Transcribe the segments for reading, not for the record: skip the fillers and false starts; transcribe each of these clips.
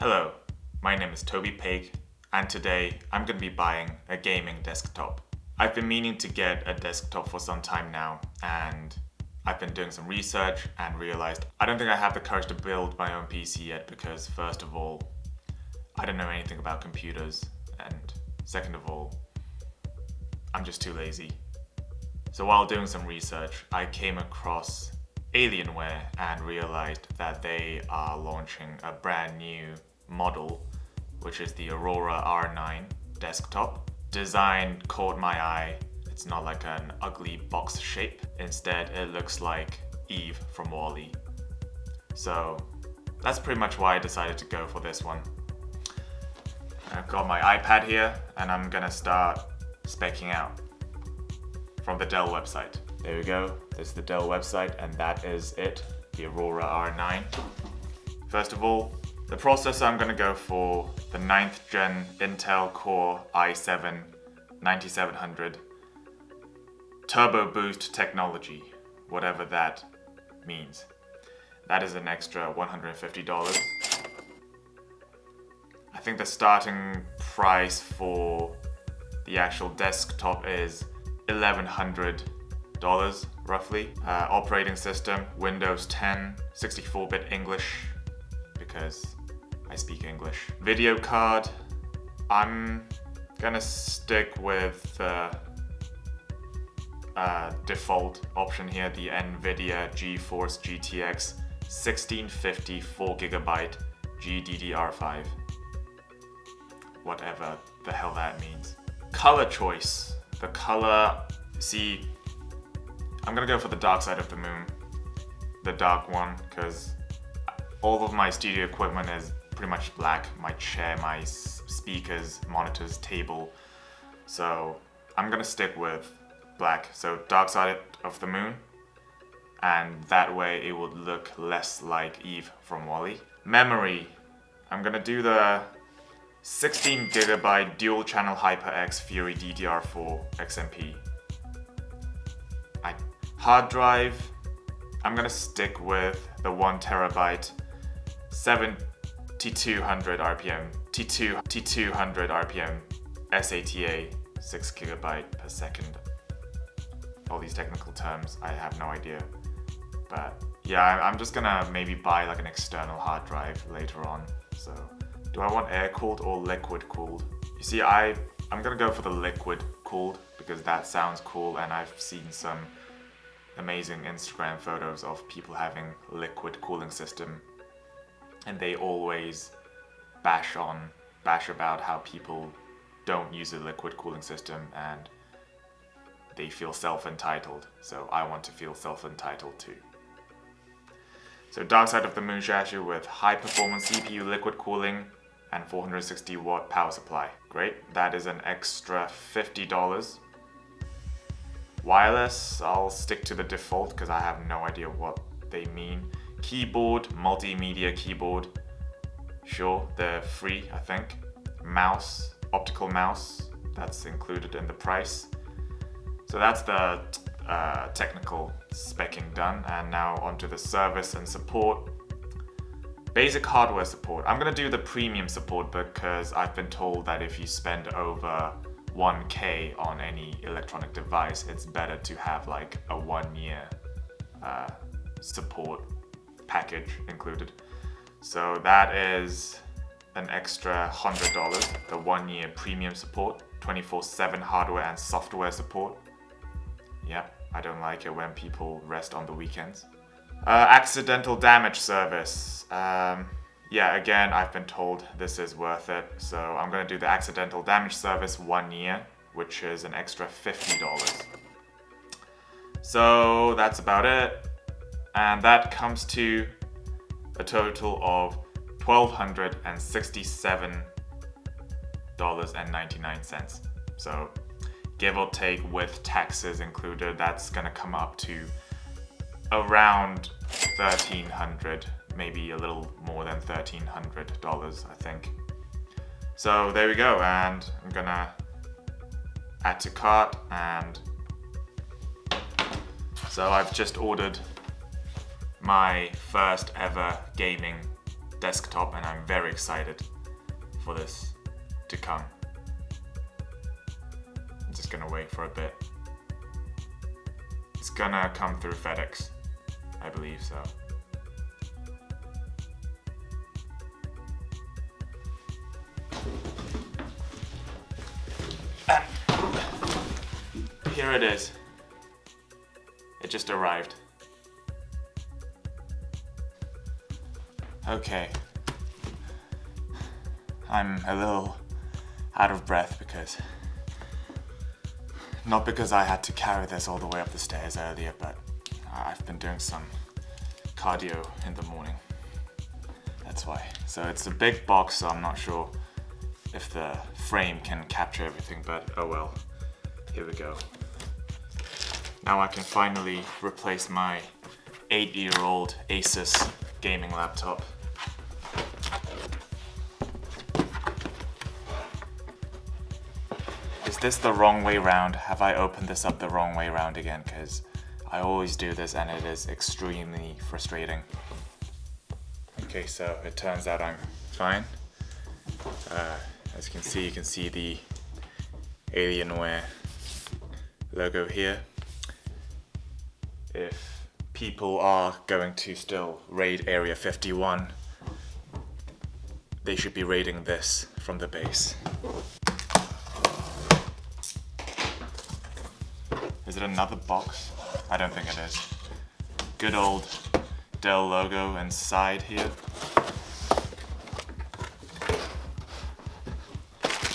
Hello, my name is Toby Pig, and today I'm going to be buying a gaming desktop. I've been meaning to get a desktop for some time now, and I've been doing some research and realized I don't think I have the courage to build my own PC yet because first of all, I don't know anything about computers, and second of all, I'm just too lazy. So while doing some research, I came across Alienware and realized that they are launching a brand new model, which is the Aurora R9 desktop. Design caught my eye. It's not like an ugly box shape. Instead, it looks like Eve from WALL-E. So that's pretty much why I decided to go for this one. I've got my iPad here and I'm gonna start speccing out from the Dell website. There we go, this is the Dell website and that is it, the Aurora R9. First of all, the processor I'm going to go for the 9th gen Intel Core i7-9700 Turbo Boost technology, whatever that means. That is an extra $150. I think the starting price for the actual desktop is $1,100 roughly. Operating system, Windows 10, 64-bit English, because I speak English. Video card, I'm gonna stick with the default option here, the NVIDIA GeForce GTX 1650 4GB GDDR5. Whatever the hell that means. Color choice. The color, see, I'm gonna go for the dark side of the moon, the dark one, because all of my studio equipment is pretty much black. My chair, my speakers, monitors, table. So I'm gonna stick with black. So dark side of the moon, and that way it would look less like Eve from WALL-E. Memory, I'm gonna do the 16GB dual channel HyperX Fury DDR4 XMP. Hard drive, I'm gonna stick with the 1TB 7200 RPM T200 RPM SATA 6GB per second. All these technical terms, I have no idea. But yeah, I'm just gonna maybe buy like an external hard drive later on. So do I want air cooled or liquid cooled? You see, I'm gonna go for the liquid cooled because that sounds cool, and I've seen some amazing Instagram photos of people having liquid cooling system, and they always bash about how people don't use a liquid cooling system and they feel self-entitled. So I want to feel self-entitled too. So dark side of the moon chassis with high performance CPU liquid cooling and 460 watt power supply. Great, that is an extra $50. Wireless, I'll stick to the default because I have no idea what they mean. Keyboard, multimedia keyboard. Sure, they're free, I think. Mouse, optical mouse, that's included in the price. So that's the technical speccing done, and now onto the service and support. Basic hardware support. I'm gonna do the premium support because I've been told that if you spend over 1K on any electronic device, it's better to have like a 1-year support package included. So that is an extra $100, the 1-year premium support, 24/7 hardware and software support. Yep, I don't like it when people rest on the weekends. Accidental damage service. Yeah, again, I've been told this is worth it, so I'm gonna do the accidental damage service 1 year, which is an extra $50. So that's about it, and that comes to a total of $1,267.99. So give or take with taxes included, that's gonna come up to around $1,300. Maybe a little more than $1,300, I think. So there we go, and I'm gonna add to cart, and so I've just ordered my first ever gaming desktop, and I'm very excited for this to come. I'm just gonna wait for a bit. It's gonna come through FedEx, I believe so. And here it is. It just arrived. Okay. I'm a little out of breath because... Not because I had to carry this all the way up the stairs earlier, but I've been doing some cardio in the morning. That's why. So it's a big box, so I'm not sure if the frame can capture everything, but oh well. Here we go. Now I can finally replace my 8-year-old Asus gaming laptop. Is this the wrong way round? Have I opened this up the wrong way round again? Because I always do this and it is extremely frustrating. Okay, so it turns out I'm fine. As you can see the Alienware logo here. If people are going to still raid Area 51, they should be raiding this from the base. Is it another box? I don't think it is. Good old Dell logo inside here.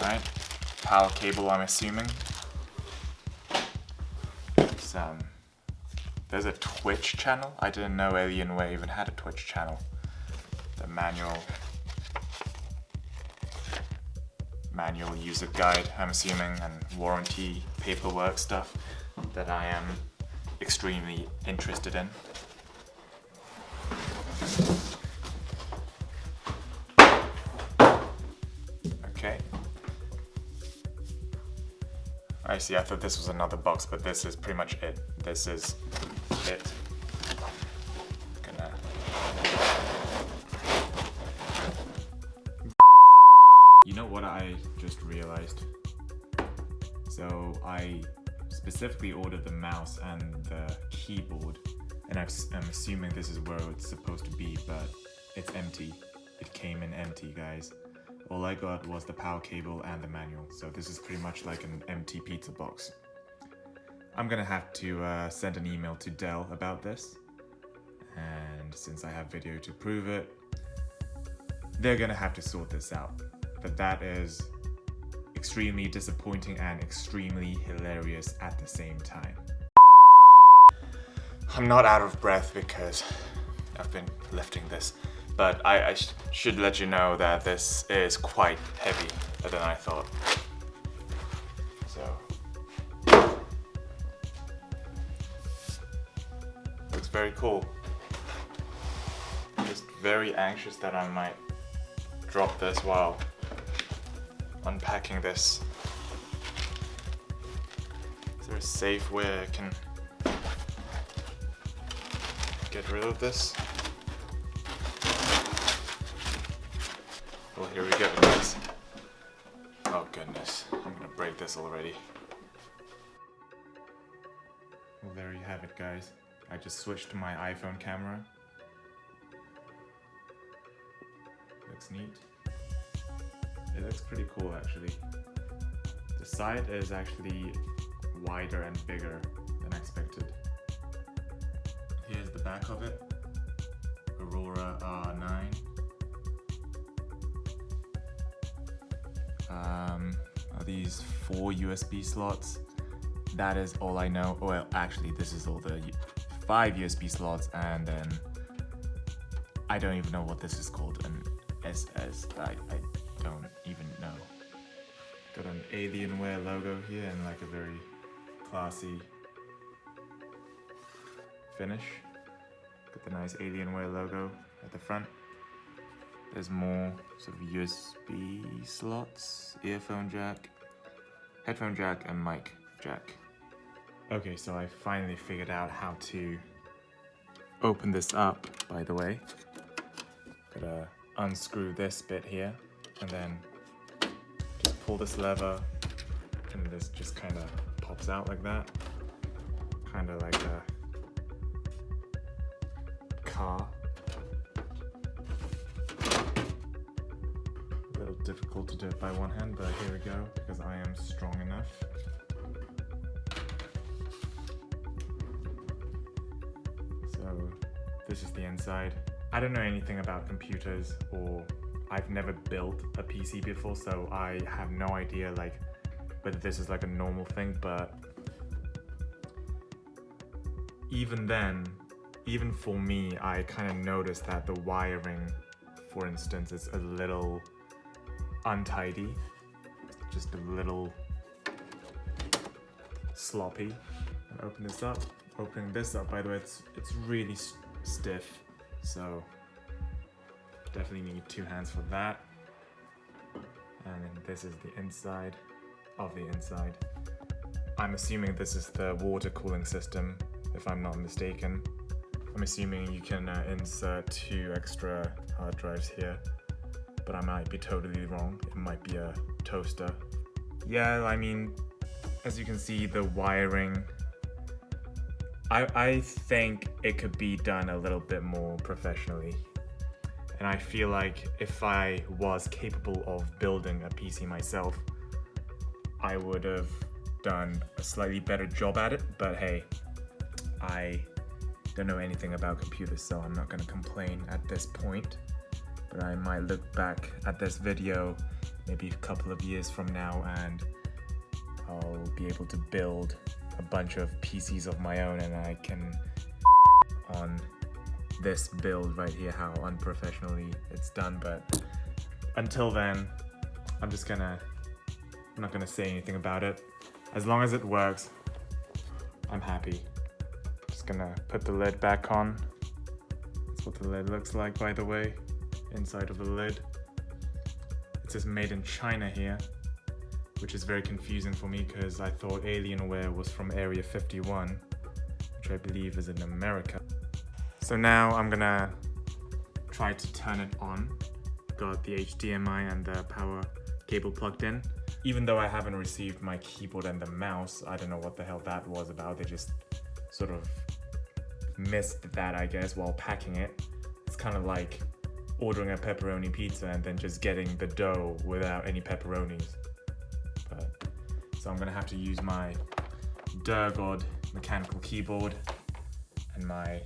Alright, power cable I'm assuming. There's a Twitch channel. I didn't know Alienware even had a Twitch channel. The manual user guide, I'm assuming, and warranty paperwork stuff that I am extremely interested in. Okay. I see, I thought this was another box, but this is pretty much it. This is it. You know what I just realized? So I specifically ordered the mouse and the keyboard, and I'm assuming this is where it's supposed to be, but it's empty. It came in empty, guys. All I got was the power cable and the manual, so this is pretty much like an empty pizza box. I'm gonna have to send an email to Dell about this, and since I have video to prove it, they're gonna have to sort this out. But that is extremely disappointing and extremely hilarious at the same time. I'm not out of breath because I've been lifting this, but I should let you know that this is quite heavier than I thought. So, looks very cool. I'm just very anxious that I might drop this while unpacking this. Is there a safe way I can get rid of this? Well, here we go, guys. Oh goodness, I'm gonna break this already. Well, there you have it, guys. I just switched to my iPhone camera. Looks neat. It looks pretty cool, actually. The side is actually wider and bigger than expected. Here's the back of it. Aurora R9. Are these 4 USB slots? That is all I know. Well, actually, this is all the 5 USB slots, and then I don't even know what this is called. An SS. I don't even know. Got an Alienware logo here and like a very classy finish. Got the nice Alienware logo at the front. There's more sort of USB slots, earphone jack, headphone jack, and mic jack. Okay, so I finally figured out how to open this up, by the way. Gotta unscrew this bit here and then just pull this lever and this just kind of pops out like that. Kind of like a car. A little difficult to do it by one hand, but here we go, because I am strong enough. So this is the inside. I don't know anything about computers, or I've never built a PC before, so I have no idea like whether this is like a normal thing, but even then, even for me, I kind of noticed that the wiring, for instance, is a little untidy, just a little sloppy. I'll open this up. Opening this up, by the way, it's really stiff, so definitely need 2 hands for that. And then this is the inside of the inside. I'm assuming this is the water cooling system, if I'm not mistaken. I'm assuming you can insert 2 extra hard drives here, but I might be totally wrong. It might be a toaster. Yeah, I mean, as you can see, the wiring, I think it could be done a little bit more professionally. And I feel like if I was capable of building a PC myself, I would have done a slightly better job at it, but hey, I don't know anything about computers, so I'm not going to complain at this point. But I might look back at this video maybe a couple of years from now and I'll be able to build a bunch of PCs of my own, and I can on this build right here how unprofessionally it's done. But until then, I'm not gonna say anything about it. As long as it works, I'm happy. Just gonna put the lid back on. That's what the lid looks like, by the way, inside of the lid. It says made in China here, which is very confusing for me because I thought Alienware was from Area 51, which I believe is in America. So now I'm gonna try to turn it on. Got the HDMI and the power cable plugged in. Even though I haven't received my keyboard and the mouse, I don't know what the hell that was about. They just sort of missed that, I guess, while packing it. It's kind of like ordering a pepperoni pizza and then just getting the dough without any pepperonis. So I'm gonna have to use my Durgod mechanical keyboard and my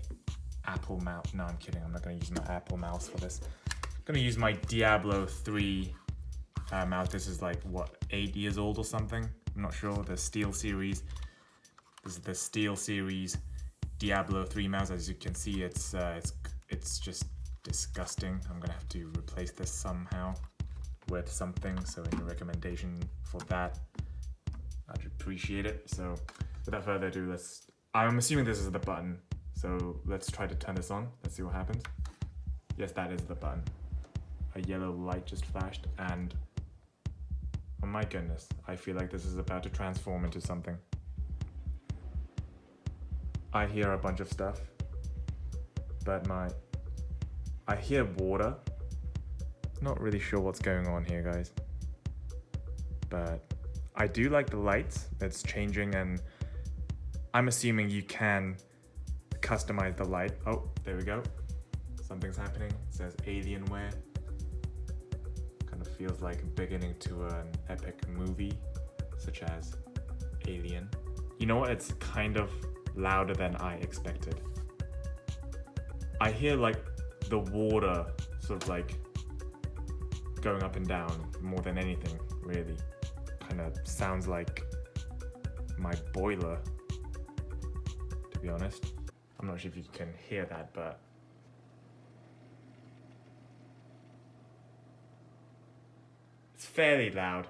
Apple mouse. No, I'm kidding. I'm not gonna use my Apple mouse for this. I'm gonna use my Diablo 3 mouse. This is like, what, 8 years old or something? I'm not sure. The Steel Series. This is the Steel Series Diablo 3 mouse. As you can see, it's just disgusting. I'm gonna have to replace this somehow with something. So any recommendation for that, I'd appreciate it. So without further ado, I'm assuming this is the button. So let's try to turn this on. Let's see what happens. Yes, that is the button. A yellow light just flashed and oh my goodness, I feel like this is about to transform into something. I hear a bunch of stuff, but I hear water. Not really sure what's going on here, guys. But I do like the lights. It's changing, and I'm assuming you can customize the light. Oh, there we go. Something's happening. It says Alienware. Kind of feels like beginning to an epic movie, such as Alien. You know what? It's kind of louder than I expected. I hear like the water sort of like going up and down more than anything, really. Kind of sounds like my boiler, to be honest. I'm not sure if you can hear that, but it's fairly loud.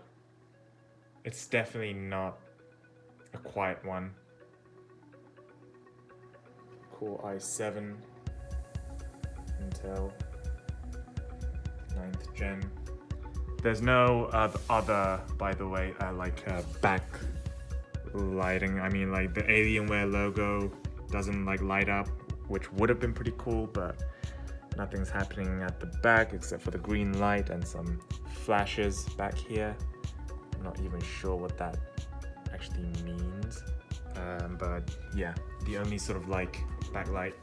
It's definitely not a quiet one. Core i7 Intel 9th gen. There's no other, by the way, back lighting. I mean, like the Alienware logo doesn't like light up, which would have been pretty cool, but Nothing's happening at the back except for the green light and some flashes back here. I'm not even sure what that actually means. But yeah, the only sort of like backlight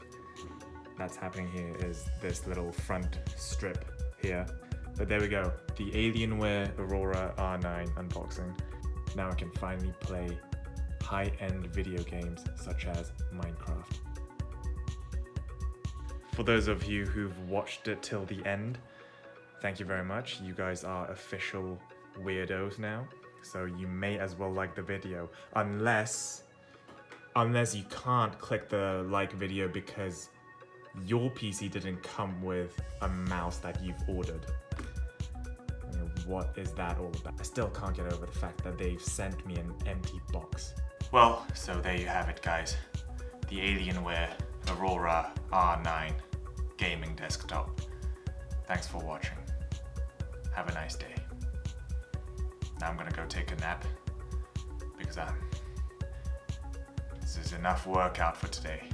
that's happening here is this little front strip here. But there we go, the Alienware Aurora R9 unboxing. Now I can finally play high-end video games such as Minecraft. For those of you who've watched it till the end, thank you very much. You guys are official weirdos now, so you may as well like the video, unless you can't click the like video because your PC didn't come with a mouse that you've ordered. I mean, what is that all about? I still can't get over the fact that they've sent me an empty box. Well, so there you have it, guys. The Alienware Aurora R9 gaming desktop. Thanks for watching. Have a nice day. Now I'm gonna go take a nap because this is enough workout for today.